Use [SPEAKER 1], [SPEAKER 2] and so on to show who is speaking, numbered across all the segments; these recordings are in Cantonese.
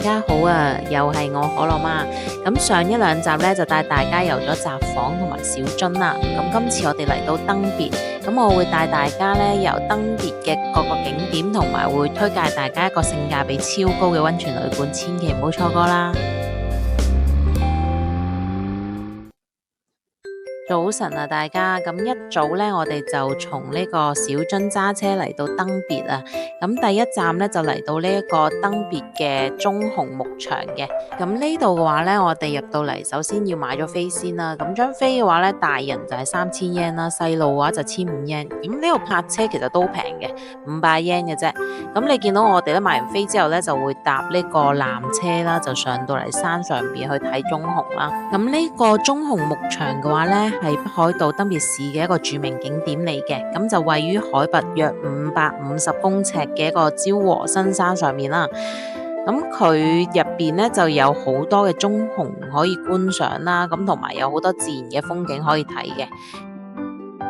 [SPEAKER 1] 家好啊，又係我可樂媽。咁上一兩集呢，就帶大家遊咗札幌同埋小樽啦。咁今次我哋嚟到登別，咁我會帶大家呢遊登別嘅各個景點，同埋會推介大家一個性價比超高嘅溫泉旅館，千祈唔好錯過啦。早晨啊，大家，咁一早呢，我哋就從呢個小樽揸車嚟到登別啊。咁第一站呢，就嚟到呢一個登別嘅中雄牧場嘅。咁呢度嘅話呢，我哋入到嚟，首先要買咗飛先啦。咁張飛嘅話呢，大人就係3000 yen 啦，細路嘅話就1500 yen。咁呢度泊車其實都平嘅，500 yen 嘅啫。咁你見到我哋咧買完飛之後呢，就會搭呢個纜車啦，就上到嚟山上邊去睇中雄啦。咁呢個中雄牧場嘅話呢，係北海道登別市嘅一個著名景點嚟嘅，咁就位於海拔約550公尺嘅一個昭和新山上面啦。咁佢入邊呢就有好多嘅中雄可以觀賞啦，咁同埋有好多自然嘅風景可以睇嘅。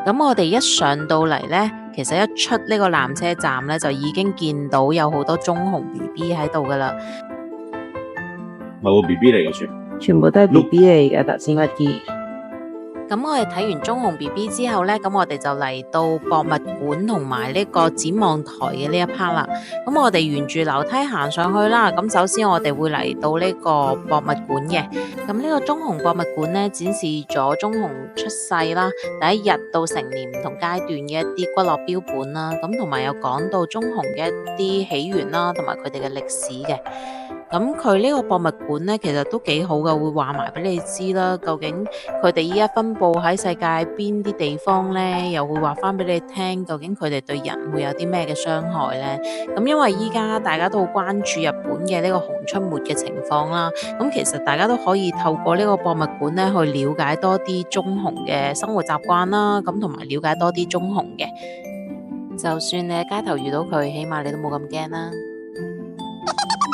[SPEAKER 1] 咁我哋一上到嚟呢，其實一出呢個纜車站呢，就已經見到有好多中雄 BB 喺度噶啦。
[SPEAKER 2] 冇 BB 嚟嘅
[SPEAKER 3] 全部都係 BB 嚟嘅，頭先嗰啲。
[SPEAKER 1] 咁我哋睇完中雄 BB 之後呢，咁我哋就嚟到博物館同埋呢個展望台嘅呢一 part 啦。咁我哋沿住樓梯行上去啦。咁首先我哋會嚟到呢個博物館嘅。咁呢個中雄博物館呢，展示咗中雄出世啦，第一日到成年唔同階段嘅一啲骨骼標本啦。咁同埋有講到中雄嘅一啲起源啦，同埋佢哋嘅歷史嘅。咁佢呢個博物館呢，其實都幾好㗎，會話埋俾你知啦。究竟佢哋依家分佈喺世界邊啲地方呢？又會話翻俾你聽，究竟佢哋對人會有啲咩嘅傷害呢？咁因為依家大家都好關注日本嘅呢個熊出沒嘅情況啦。咁其實大家都可以透過呢個博物館呢，去了解多啲中雄嘅生活習慣啦。咁同埋了解多啲中雄嘅，就算你喺街頭遇到佢，起碼你都冇咁驚啦。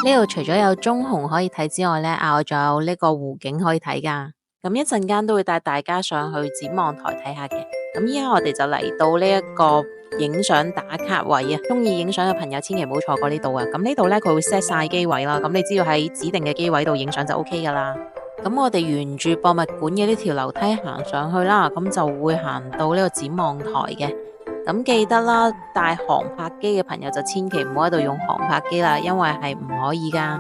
[SPEAKER 1] 呢度除咗有中雄可以睇之外呢，我仲有呢個湖景可以睇噶。咁一陣間都會帶大家上去展望台睇下嘅。咁依家我哋就嚟到呢一個影相打卡位啊，中意影相嘅朋友千祈唔好錯過呢度啊。咁呢度呢，佢會 set 晒機位啦，咁你只要喺指定嘅機位度影相就 OK 噶啦。咁我哋沿住博物館嘅呢條樓梯行上去啦，咁就會行到呢個展望台嘅。咁記得啦，帶航拍機嘅朋友就千祈唔好喺度用航拍機啦，因為係唔可以噶。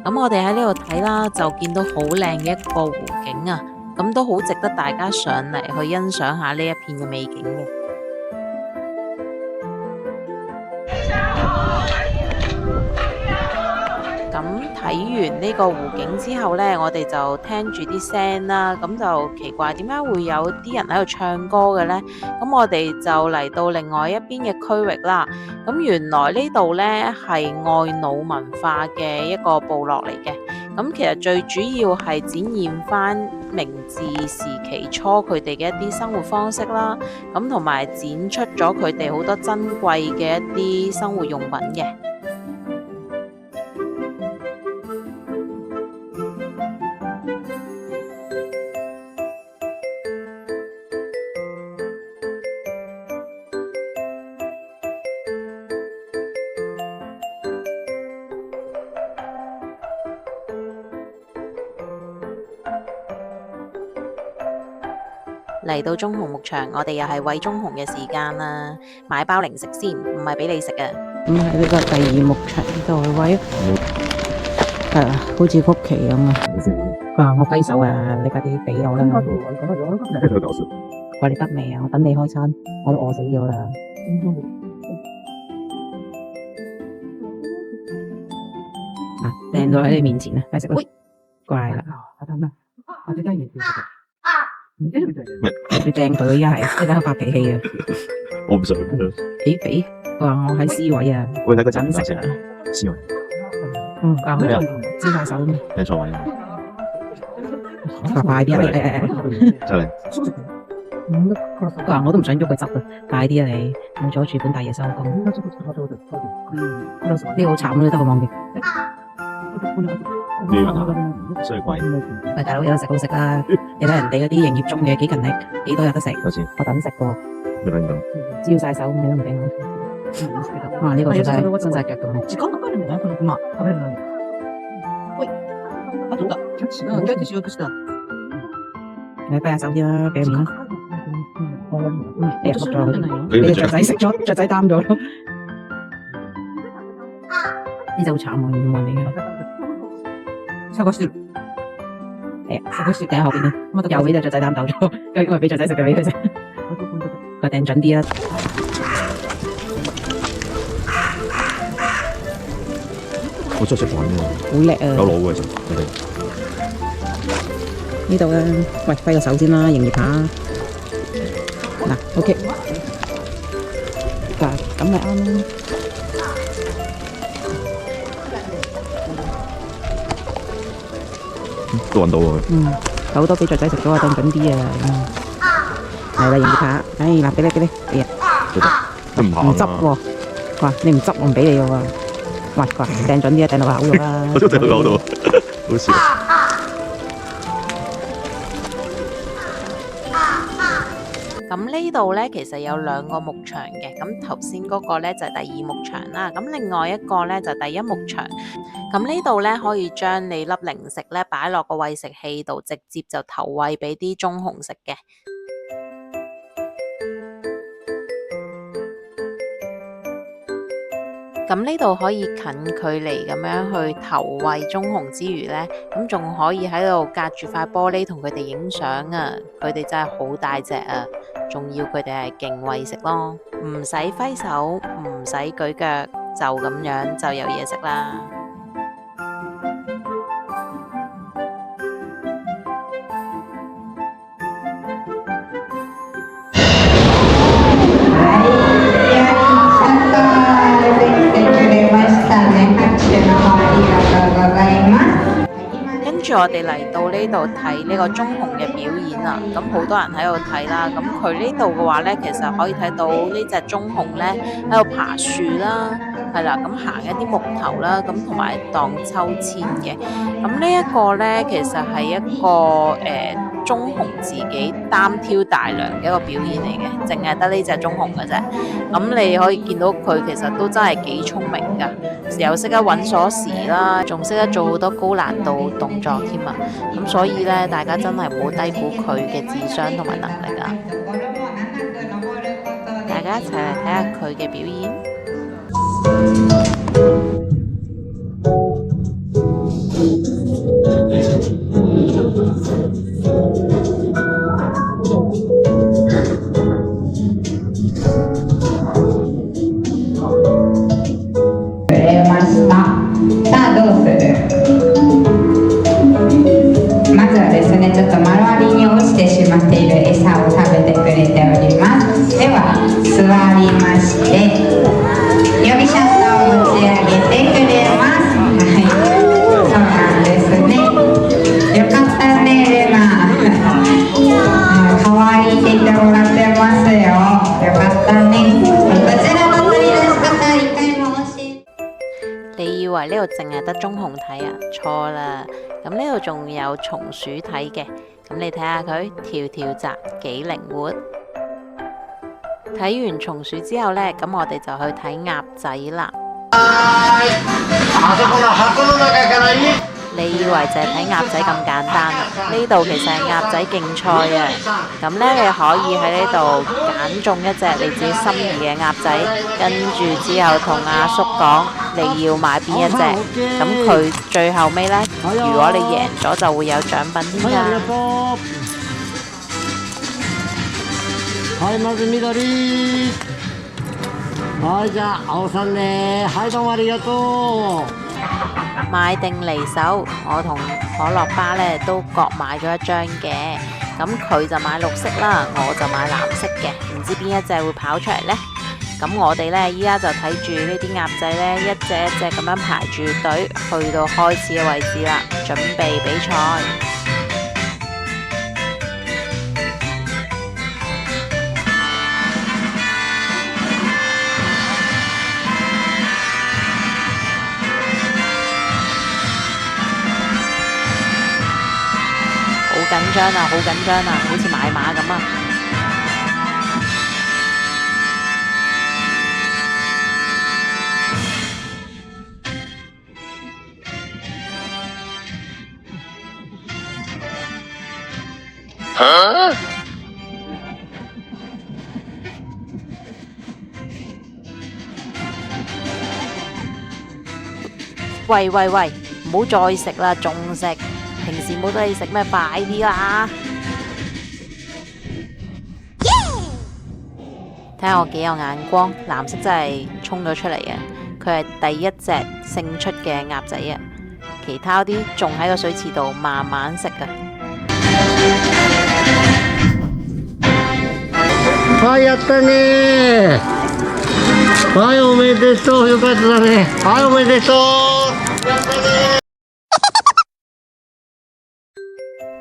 [SPEAKER 1] 咁我哋喺呢度睇啦，就見到好靚嘅一個湖景啊，咁都好值得大家上嚟去欣賞下呢一片嘅美景嘅。咁睇完呢個湖景之後呢，我哋就聽住啲聲啦，咁就奇怪點解會有啲人喺度唱歌嘅呢？咁我哋就嚟到另外一邊嘅區域啦。咁原來呢度呢係愛努文化嘅一個部落嚟嘅。咁其實最主要係展現翻明治時期初佢哋嘅一啲生活方式啦，咁同埋展出咗佢哋好多珍貴嘅一啲生活用品嘅。嚟到中雄牧場，我哋又係餵中雄嘅時間啦，買包零食先，唔係俾你食嘅。
[SPEAKER 3] 咁喺呢個第二牧場度去餵，好似福奇咁啊！我揮手啊，你快啲俾我啦！喂，你得未啊？我等你開餐，我都餓死咗啦！掟到喺你面前啦，快食啦！乖啦，我哋雞你掟佢依家係，你睇佢發脾氣啊！
[SPEAKER 2] 我唔想
[SPEAKER 3] 俾，佢話我喺 C 位啊！
[SPEAKER 2] 我睇個陣食啊 ，C 位。
[SPEAKER 3] 教佢支下手。
[SPEAKER 2] 你錯位。
[SPEAKER 3] 快啲啊！
[SPEAKER 2] 就嚟。
[SPEAKER 3] 佢話我都唔想喐佢執啊！快啲啊你，冇阻住本大爺收工。呢個好慘啊，得個望住。
[SPEAKER 2] 所以貴。
[SPEAKER 3] 喂，大佬有得食好食啦！你睇人哋嗰啲營業中嘅幾勤力，幾多有得食。
[SPEAKER 2] 多錢？
[SPEAKER 3] 我等食喎。
[SPEAKER 2] 你等等。
[SPEAKER 3] 招晒手，你都唔俾我。哇！呢個真係伸晒腳咁。懂的，嗯，跟住少都知道。你揮下手先啦，俾面啦。你入咗，俾隻雀仔食咗，雀仔擔咗咯。呢隻好慘喎，要問你嘅。收個雪，收個雪頂喺後邊啦。又俾隻雀仔擔走咗，究竟係俾雀仔食定俾佢食？佢掟準啲啦。
[SPEAKER 2] 我真係識玩喎，
[SPEAKER 3] 好叻啊！
[SPEAKER 2] 有腦嘅其實佢哋。
[SPEAKER 3] 呢度啊，喂，揮個手先啦，營業下。嗱，OK，嗱，咁咪啱啦。
[SPEAKER 2] 都揾到喎。
[SPEAKER 3] 嗯，好多俾雀仔食咗啊，掟準啲啊。嚟啦，營業下。哎，嗱，俾你，哎呀，
[SPEAKER 2] 都唔怕
[SPEAKER 3] 唔執喎。哇，你唔執我唔俾你嘅喎。喂，掟準啲啊，掟到口度啦。
[SPEAKER 2] 我都掟到口度，好笑。
[SPEAKER 1] 咁呢度呢，其實有2個牧場嘅，咁頭先嗰個呢，就係第2牧場啦，咁另外一個呢，就係第1牧場。咁呢度呢，可以將你粒零食呢擺落個餵食器度，直接就投餵俾啲棕熊食嘅。咁呢度可以近距離咁樣去投餵棕熊之餘呢，咁仲可以喺度隔住塊玻璃同佢哋影相啊！佢哋真係好大隻啊，仲要佢哋係勁餵食咯，唔使揮手，唔使舉腳，就咁樣就有嘢食啦。跟住我哋嚟到呢度睇呢個棕熊嘅表演啊，咁好多人喺度睇啦。咁佢呢度嘅話呢，其實可以睇到呢隻棕熊呢喺度爬樹啦，係啦，咁行一啲木頭啦，咁同埋盪秋千嘅。咁呢一個呢，其實係一個棕熊自己擔挑大梁嘅一個表演嚟嘅，淨係得呢隻棕熊嘅啫。咁你可以見到佢其實都真係幾聰明㗎，又識得揾鎖匙啦，仲識得做好多高難度動作添啊！咁所以呢，大家真係唔好低估佢嘅智商同埋能力啊！大家一齊嚟睇下佢嘅表演。
[SPEAKER 4] さあどうする？まずはですね、ちょっと周りに落ちてしまっている餌を食べてくれております。では座りまして、指シャッターを持ち上げてくれます。はい、そうなんですね。よかったね、レナ。可愛いって言ってもらってますよ。よかったね。こちらの取り出し方一回も教えて。
[SPEAKER 1] 你以為呢度淨係得棕熊睇啊？錯啦！咁呢度仲有松鼠睇嘅，咁你睇下佢條條紮幾靈活。睇完松鼠之後呢，咁我哋就去睇鴨仔啦。你以為就係睇鴨仔咁簡單啊？呢度其實係鴨仔競賽啊！咁呢，你可以喺呢度揀中一隻你自己心儀嘅鴨仔，跟住之後同阿叔講你要買邊一隻，咁佢最後尾呢，如果你贏咗就會有獎品添㗎。
[SPEAKER 5] はい、まず緑。はい、じゃあ青さんね。はい、どうもありがとう。
[SPEAKER 1] 買定離手，我同可樂巴呢都各買咗一張嘅，咁佢就買綠色啦，我就買藍色嘅，唔知邊一隻會跑出嚟呢？咁我哋呢，依家就睇住呢啲鴨仔呢，一隻一隻咁樣排住隊，去到開始嘅位置啦，準備比賽。好緊張啊！好緊張啊！好似買馬咁啊！喂喂喂，唔好再食啦，仲食？平時冇得你食咩？快啲啦！睇下我幾有眼光，藍色真係衝咗出嚟啊！佢係第一隻勝出嘅鴨仔啊！其他啲仲喺個水池度慢慢食啊！
[SPEAKER 5] はい、やったね。はい、おめでとう。よかったね。はい、おめでとう。やったね。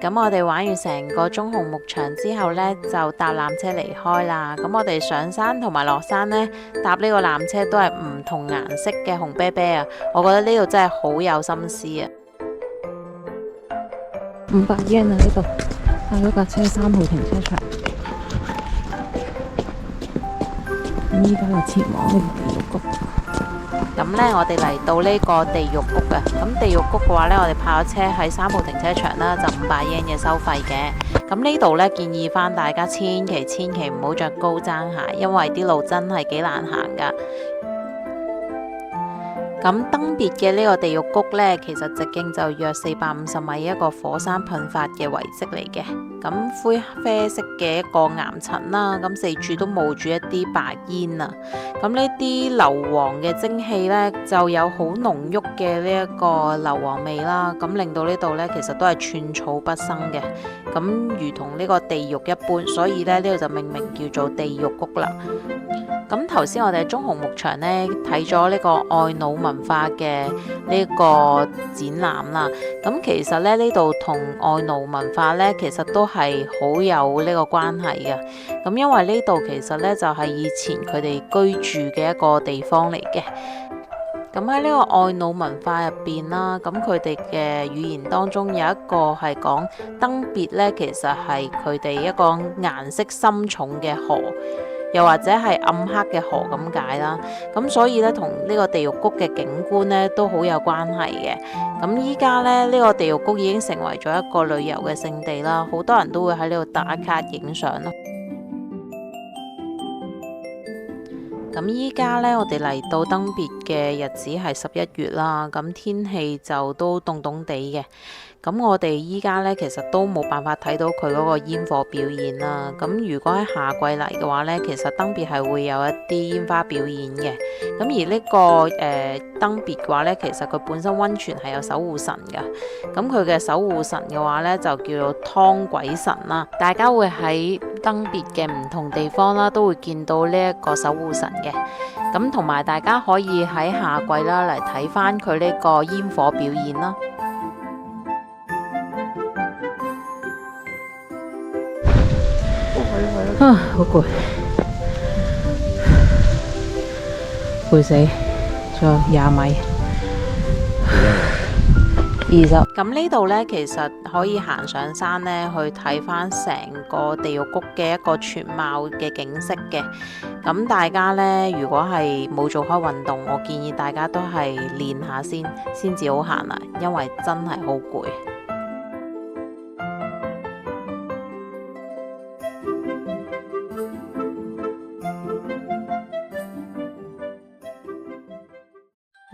[SPEAKER 1] 咁我哋玩完成個中紅牧場之後呢，就搭纜車離開啦。咁我哋上山同埋落山呢，搭呢個纜車都係唔同顏色嘅紅啤啤啊！我覺得呢度真係好有心思啊！500 yen 啊，呢度搭咗架車3號停車場。依家就前往呢個地獄谷。咁呢，我哋嚟到呢個地獄谷啊。咁地獄谷嘅話呢，我哋泊咗車喺3號停車場啦，就500 yen 嘅收費嘅。咁呢度呢，建議翻大家千祈唔好着高踭鞋，因為啲路真係幾難行噶。咁登別嘅呢個地獄谷呢，其實直徑就約450米，一個火山噴發嘅遺跡嚟嘅。咁灰啡色嘅一個岩層啦，咁四處都冒住一啲白煙啊。咁呢啲硫磺嘅蒸汽呢，就有好濃郁嘅呢一個硫磺味啦。咁令到呢度呢，其實都係寸草不生嘅。咁如同呢個地獄一般，所以呢，呢度就命名叫做地獄谷啦。咁頭先我哋喺中紅牧場呢，睇咗呢個愛努文化嘅呢個展覽啦。咁其實咧呢度同愛努文化呢，其實都係好有呢個關係嘅。咁因為呢度其實呢，就係以前佢哋居住嘅一個地方嚟嘅。咁喺呢個愛努文化入邊啦，咁佢哋嘅語言當中有一個係講登別呢，其實係佢哋一個顏色深重嘅河。又或者係暗黑嘅河咁解啦，咁所以咧同呢個地獄谷嘅景觀咧都好有關係嘅。咁依家咧呢個地獄谷已經成為咗一個旅遊嘅勝地啦，好多人都會喺呢度打卡影相咯。咁依家呢，我哋嚟到登別嘅日子係11月啦，咁天氣就都凍凍地嘅。咁我哋依家呢，其實都冇辦法睇到佢嗰個煙火表演啦。咁如果喺夏季嚟嘅話呢，其實登別係會有一啲煙花表演嘅。咁而呢個登別嘅話呢，其實佢本身溫泉係有守護神㗎。咁佢嘅守護神嘅話呢，就叫做湯鬼神啦。大家會喺登別嘅唔同地方啦，都會見到呢一個守護神嘅。咁同埋大家可以喺夏季啦嚟睇翻佢呢個煙火表演啦。好攰，攰死，仲有20米。20。咁呢度呢，其實可以行上山呢，去睇翻成個地獄谷嘅一個全貌嘅景色嘅。咁大家呢，如果係冇做開運動，我建議大家都係練下先至好行啦，因為真係好攰。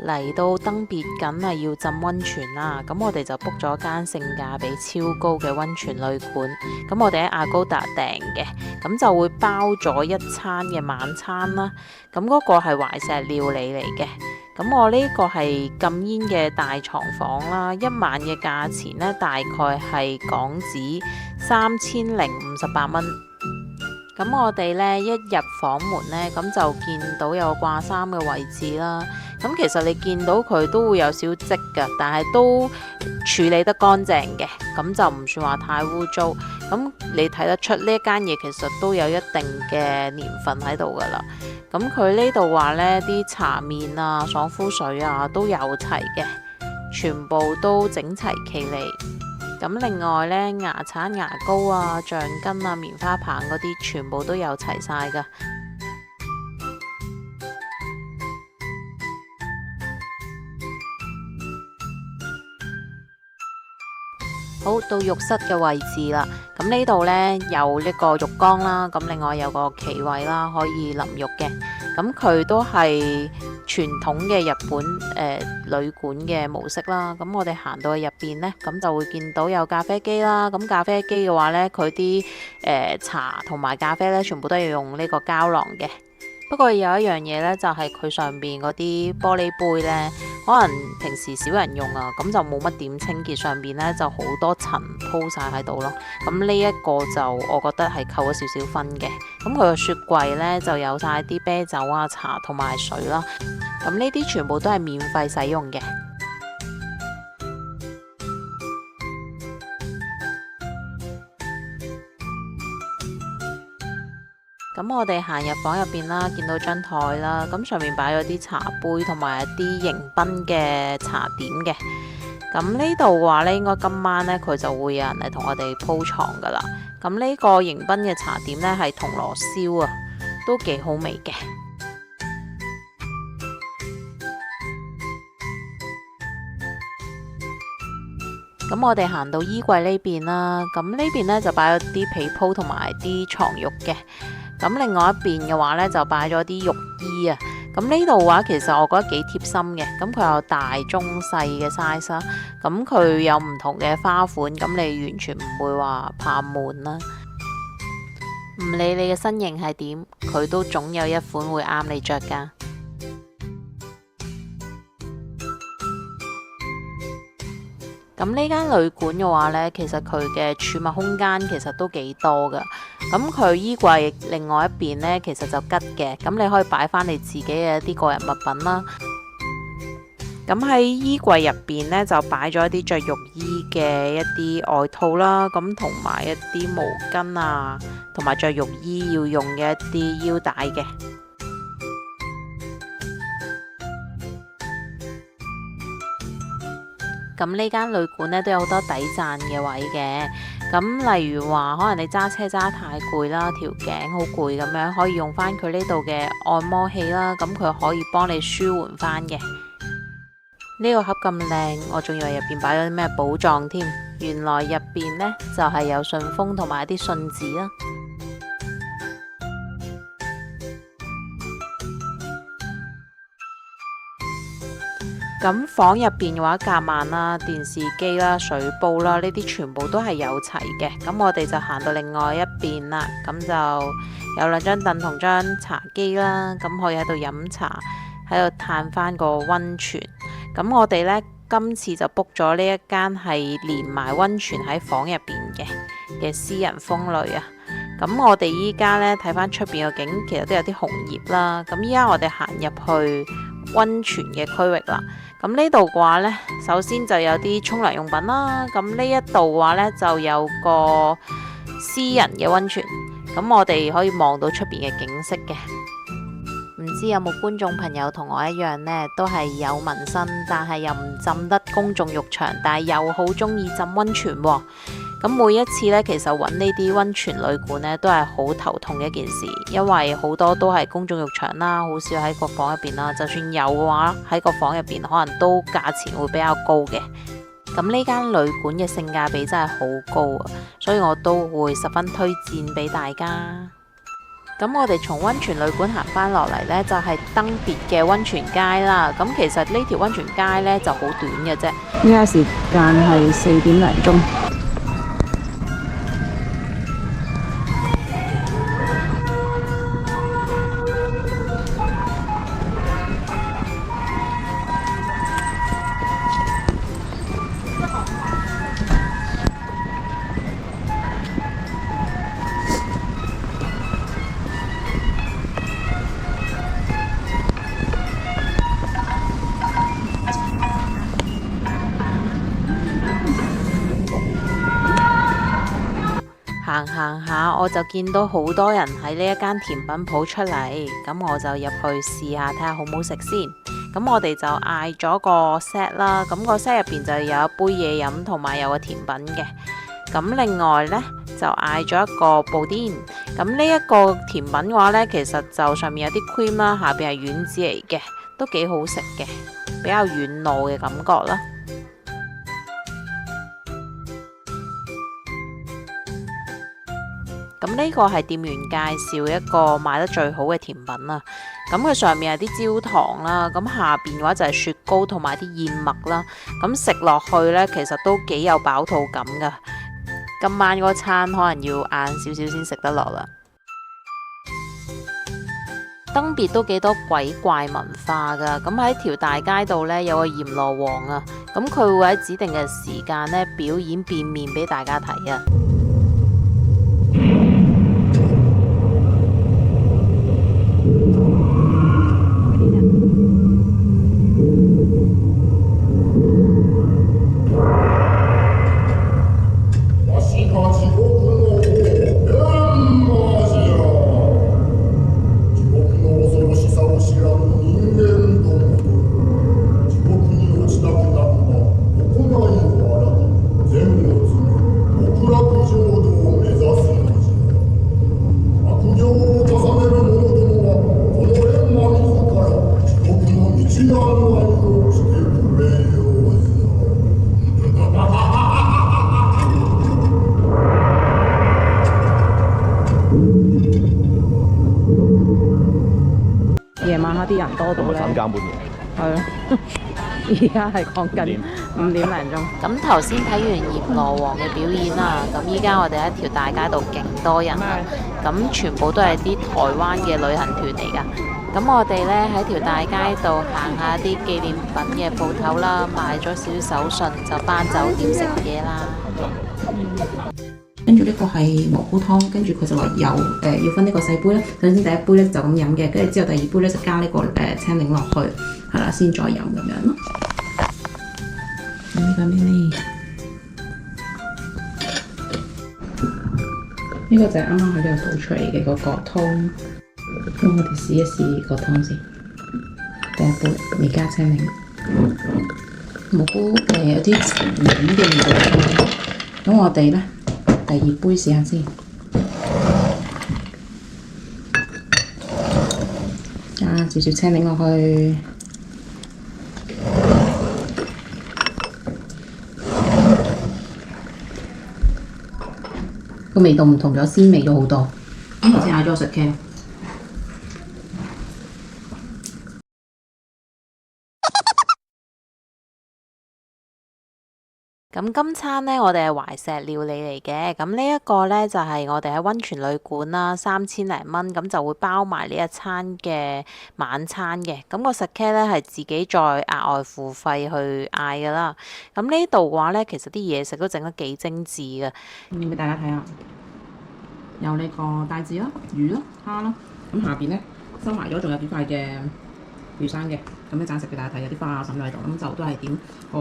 [SPEAKER 1] 嚟到登別梗係要浸溫泉啦，咁我哋就 book 咗間性價比超高嘅溫泉旅館。咁我哋喺Agoda訂嘅，咁就會包咗一餐嘅晚餐啦。咁嗰個係懷石料理嚟嘅。咁我呢個係禁煙嘅大床房啦，一晚嘅價錢呢，大概係港紙3058蚊。咁我哋呢，一入房門呢，咁就見到有掛衫嘅位置啦。咁其實你見到佢都會有少積㗎，但係都處理得乾淨嘅，咁就唔算話太污糟。咁你睇得出呢一間嘢其實都有一定嘅年份喺度㗎啦。咁佢呢度話呢啲茶面啊、爽膚水啊都有齊嘅，全部都整齊企理。咁另外呢，牙刷、牙膏啊、橡筋啊、棉花棒嗰啲全部都有齊晒㗎。好，到浴室嘅位置啦，咁呢度呢，有呢個浴缸啦，咁另外有個企位啦，可以淋浴嘅。咁佢都係傳統嘅日本旅館嘅模式啦。咁我哋行到去入邊呢，咁就會見到有咖啡機啦。咁咖啡機嘅話呢，佢啲茶同埋咖啡呢，全部都係用呢個膠囊嘅。不過有一樣嘢呢，就係佢上邊嗰啲玻璃杯呢，可能平時少人用啊，咁就冇乜點清潔，上邊呢就好多塵鋪晒喺度咯。咁呢一個就我覺得係扣咗少少分嘅。咁佢個雪櫃呢，就有晒啲啤酒啊、茶同埋水啦。咁呢啲全部都係免費使用嘅。咁我哋行入房入邊啦，見到張台啦，咁上面擺咗啲茶杯同埋一啲迎賓嘅茶點嘅。咁呢度嘅話呢，應該今晚呢，佢就會有人嚟同我哋鋪床噶啦。咁呢個迎賓嘅茶點呢，係銅鑼燒啊，都幾好味嘅。咁我哋行到衣櫃呢邊啦，咁呢邊呢，就擺咗啲被鋪同埋啲床褥嘅。咁另外一邊嘅話呢，就擺咗啲浴衣啊。咁呢度嘅話，其實我覺得幾貼心嘅。咁佢有大、中、細嘅 size 啦。咁佢有唔同嘅花款，咁你完全唔會話怕悶啦。唔理你嘅身形係點，佢都總有一款會啱你着㗎。咁呢間旅館嘅話呢，其實佢嘅儲物空間其實都幾多噶。咁佢衣櫃另外一邊呢，其實就吉嘅，咁你可以擺翻你自己嘅一啲個人物品啦。咁喺衣櫃入邊呢，就擺咗一啲着浴衣嘅一啲外套啦，咁同埋一啲毛巾啊，同埋着浴衣要用嘅一啲腰帶嘅。咁呢間旅館呢，都有好多抵讚嘅位嘅，咁例如話可能你揸車揸太攰啦，條頸好攰咁樣，可以用翻佢呢度嘅按摩器啦，咁佢可以幫你舒緩翻嘅。呢個盒咁靚，我仲以為入邊擺咗啲咩寶藏添，原來入邊呢，就係有信封同埋一啲信紙啦。咁房入邊嘅話，夾萬啦、電視機啦、水煲啦，呢啲全部都係有齊嘅。咁我哋就行到另外一邊啦，咁就有兩張凳同張茶几啦，咁可以喺度飲茶，喺度嘆翻個溫泉。咁我哋呢，今次就 book 咗呢一間係連埋溫泉喺房入邊嘅私人風呂啊。咁我哋依家呢，睇翻出邊個景，其實都有啲紅葉啦。咁依家我哋行入去溫泉嘅區域啦。咁呢度嘅話呢，首先就有啲沖涼用品啦。咁呢一度嘅話呢，就有個私人嘅溫泉。咁我哋可以望到出邊嘅景色嘅。唔知有冇觀眾朋友同我一樣呢，都係有紋身，但係又唔浸得公眾浴場，但係又好中意浸溫泉喎。咁每一次呢，其實揾呢啲溫泉旅館呢，都係好頭痛嘅一件事，因為好多都係公眾浴場啦，好少喺個房入邊啦。就算有嘅話，喺個房入邊可能都價錢會比較高嘅。咁呢間旅館嘅性價比真係好高啊，所以我都會十分推薦俾大家。咁我哋從溫泉旅館行翻落嚟呢，就係登別嘅溫泉街啦。咁其實呢條溫泉街呢，就好短嘅啫。
[SPEAKER 3] 依家時間係4點零鐘。
[SPEAKER 1] 行下，我就見到好多人喺呢一間甜品鋪出嚟，咁我就入去試下睇下好唔好食先。咁我哋就嗌咗個 set 啦，咁個 set 入邊就有一杯嘢飲同埋有個甜品嘅。咁另外呢，就嗌咗一個布甸。咁呢一個甜品嘅話呢，其實就上面有啲 cream 啦，下邊係丸子嚟嘅，都幾好食嘅，比較軟糯嘅感覺啦。咁呢個係店員介紹一個賣得最好嘅甜品啦。咁佢上面係啲焦糖啦，咁下邊嘅話就係雪糕同埋啲燕麥啦。咁食落去呢，其實都幾有飽肚感噶。今晚嗰餐可能要晏少少先食得落啦。登別都幾多鬼怪文化噶，咁喺條大街度呢，有個閻羅王啊，咁佢會喺指定嘅時間呢表演變面俾大家睇啊。
[SPEAKER 3] 夜晚黑啲人多到咧，
[SPEAKER 2] 三更半夜。
[SPEAKER 3] 係咯。而家係講緊5點零鐘。
[SPEAKER 1] 咁頭先睇完閻羅王嘅表演啦，咁依家我哋喺條大街度勁多人啊，咁全部都係啲台灣嘅旅行團嚟噶。咁我哋呢喺條大街度行下啲紀念品嘅鋪頭啦，買咗少少手信就返酒店食嘢啦。
[SPEAKER 3] 跟住呢個係蘑菇湯，跟住佢就話有要分呢個細杯咧。首先第一杯咧就咁飲嘅，跟住之後第二杯咧就加呢個青檸落去，係啦，先再飲咁樣咯。咁呢個咩呢？呢個就係啱啱喺呢度倒出嚟嘅嗰個湯。咁我哋試一試個湯先。第一杯未加青檸，蘑菇有啲檸嘅味道。咁我哋咧。第二杯試下先，加少少青檸落去，個味道唔同咗，鮮味咗好多。頭先嗌咗我食嘅。
[SPEAKER 1] 咁今餐呢，我哋係懷石料理嚟嘅。咁呢一個呢，就係我哋喺溫泉旅館啦，3000零蚊，咁就會包埋呢一餐嘅晚餐嘅。咁個食 K 呢，係自己再額外付費去嗌噶啦。咁呢度嘅話呢，其實啲嘢食都整得幾精緻嘅。
[SPEAKER 3] 俾大家睇下，有呢個帶子啦、魚啦、蝦啦。咁下邊呢，收埋咗，仲有幾塊嘅魚生嘅。咁一陣食俾大家睇，有啲花啊、筍喺度，咁就都係點個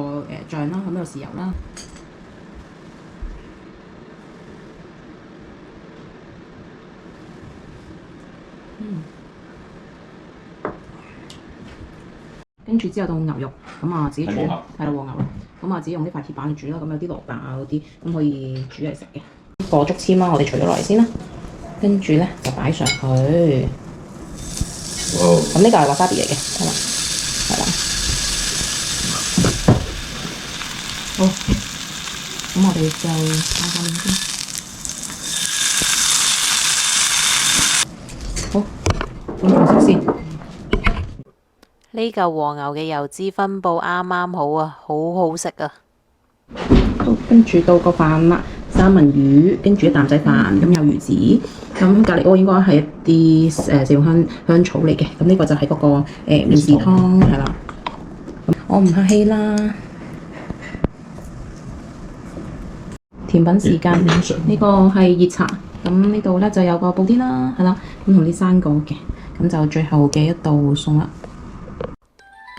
[SPEAKER 3] 醬啦，咁有豉油啦。跟住之後到牛肉，咁啊自己煮，係啦和牛啦，咁啊自己用呢塊鐵板去煮啦。咁有啲蘿蔔啊嗰啲，咁可以煮嚟食嘅。個竹籤啦，我哋除咗落嚟先啦，跟住咧就擺上去。咁呢個係 wasabi 嚟嘅，係啦。好，咁我哋就加翻面先。好，咁食先。
[SPEAKER 1] 呢嚿和牛嘅油脂分佈啱啱好啊，好好食啊！
[SPEAKER 3] 好，跟住到個飯啦，三文魚，跟住一啖仔飯，咁有魚子，咁隔離嗰個應該係一啲食用香草嚟嘅，咁呢個就係嗰個麵豉湯，係啦。我唔客氣啦。甜品時間，呢個係熱茶，咁呢度咧就有個布丁啦，係啦，咁同啲生果嘅，咁就最後嘅一道餸啦。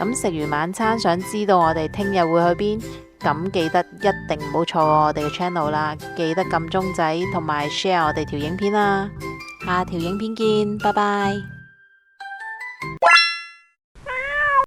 [SPEAKER 1] 咁食完晚餐，想知道我哋聽日會去邊？咁記得一定唔好錯過我哋嘅 channel 啦，記得撳鐘仔同埋 share 我哋條影片啦。下條影片見，拜拜。